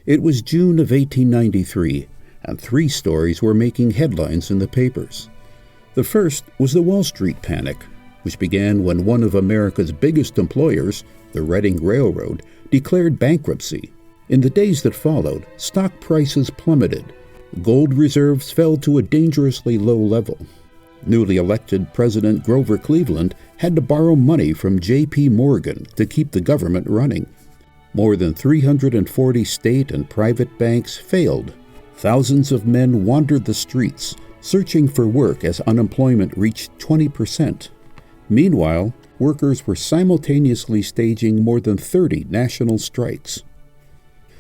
It was June of 1893, and three stories were making headlines in the papers. The first was the Wall Street panic, which began when one of America's biggest employers, the Reading Railroad, declared bankruptcy. In the days that followed, stock prices plummeted. Gold reserves fell to a dangerously low level. Newly elected President Grover Cleveland had to borrow money from J.P. Morgan to keep the government running. More than 340 state and private banks failed. Thousands of men wandered the streets, searching for work as unemployment reached 20%. Meanwhile, workers were simultaneously staging more than 30 national strikes.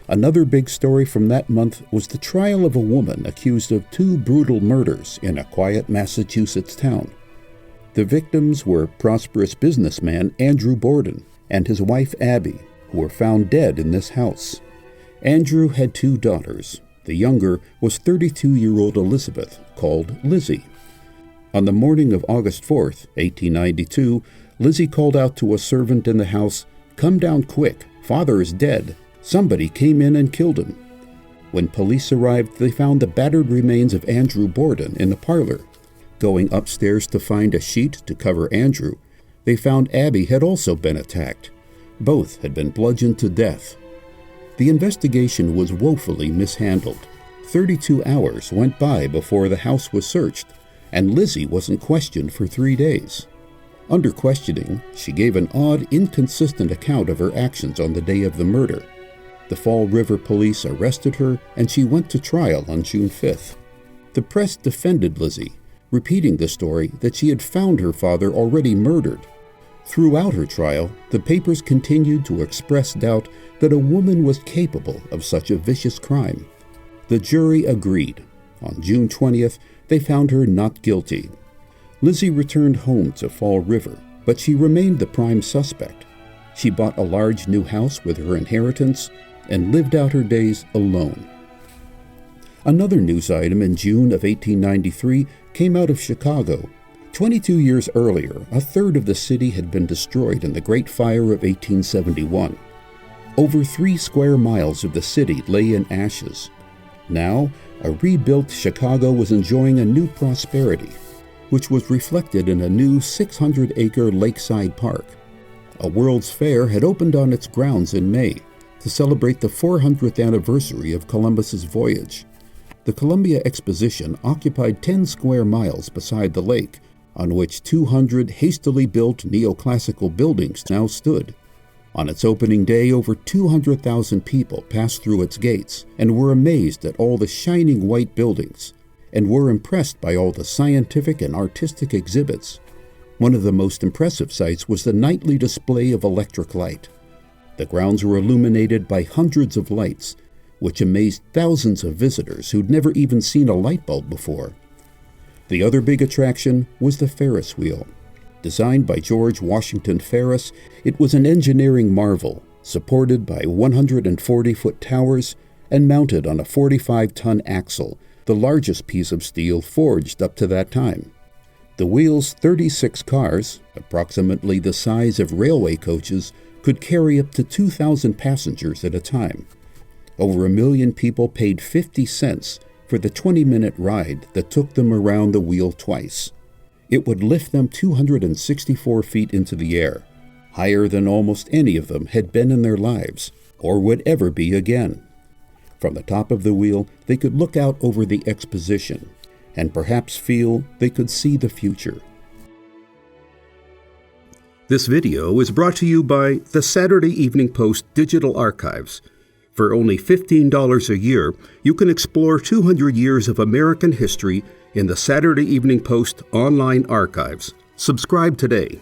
Another big story from that month was the trial of a woman accused of two brutal murders in a quiet Massachusetts town. The victims were prosperous businessman Andrew Borden and his wife Abby, who were found dead in this house. Andrew had two daughters. The younger was 32-year-old Elizabeth, called Lizzie. On the morning of August 4th, 1892, Lizzie called out to a servant in the house, "Come down quick, father is dead. Somebody came in and killed him." When police arrived, they found the battered remains of Andrew Borden in the parlor. Going upstairs to find a sheet to cover Andrew, they found Abby had also been attacked. Both had been bludgeoned to death. The investigation was woefully mishandled. 32 hours went by before the house was searched, and Lizzie wasn't questioned for 3 days. Under questioning, she gave an odd, inconsistent account of her actions on the day of the murder. The Fall River police arrested her, and she went to trial on June 5th. The press defended Lizzie, repeating the story that she had found her father already murdered. Throughout her trial, the papers continued to express doubt that a woman was capable of such a vicious crime. The jury agreed. On June 20th, they found her not guilty. Lizzie returned home to Fall River, but she remained the prime suspect. She bought a large new house with her inheritance and lived out her days alone. Another news item in June of 1893 came out of Chicago. 22 years earlier, a third of the city had been destroyed in the Great Fire of 1871. Over 3 square miles of the city lay in ashes. Now, a rebuilt Chicago was enjoying a new prosperity, which was reflected in a new 600-acre lakeside park. A World's Fair had opened on its grounds in May to celebrate the 400th anniversary of Columbus's voyage. The Columbia Exposition occupied 10 square miles beside the lake, on which 200 hastily built neoclassical buildings now stood. On its opening day, over 200,000 people passed through its gates and were amazed at all the shining white buildings, and were impressed by all the scientific and artistic exhibits. One of the most impressive sights was the nightly display of electric light. The grounds were illuminated by hundreds of lights, which amazed thousands of visitors who'd never even seen a light bulb before. The other big attraction was the Ferris Wheel. Designed by George Washington Ferris, it was an engineering marvel, supported by 140-foot towers and mounted on a 45-ton axle, the largest piece of steel forged up to that time. The wheel's 36 cars, approximately the size of railway coaches, could carry up to 2,000 passengers at a time. Over 1 million people paid 50 cents for the 20-minute ride that took them around the wheel twice. It would lift them 264 feet into the air, higher than almost any of them had been in their lives, or would ever be again. From the top of the wheel, they could look out over the exposition, and perhaps feel they could see the future. This video is brought to you by the Saturday Evening Post Digital Archives. For only $15 a year, you can explore 200 years of American history in the Saturday Evening Post online archives. Subscribe today.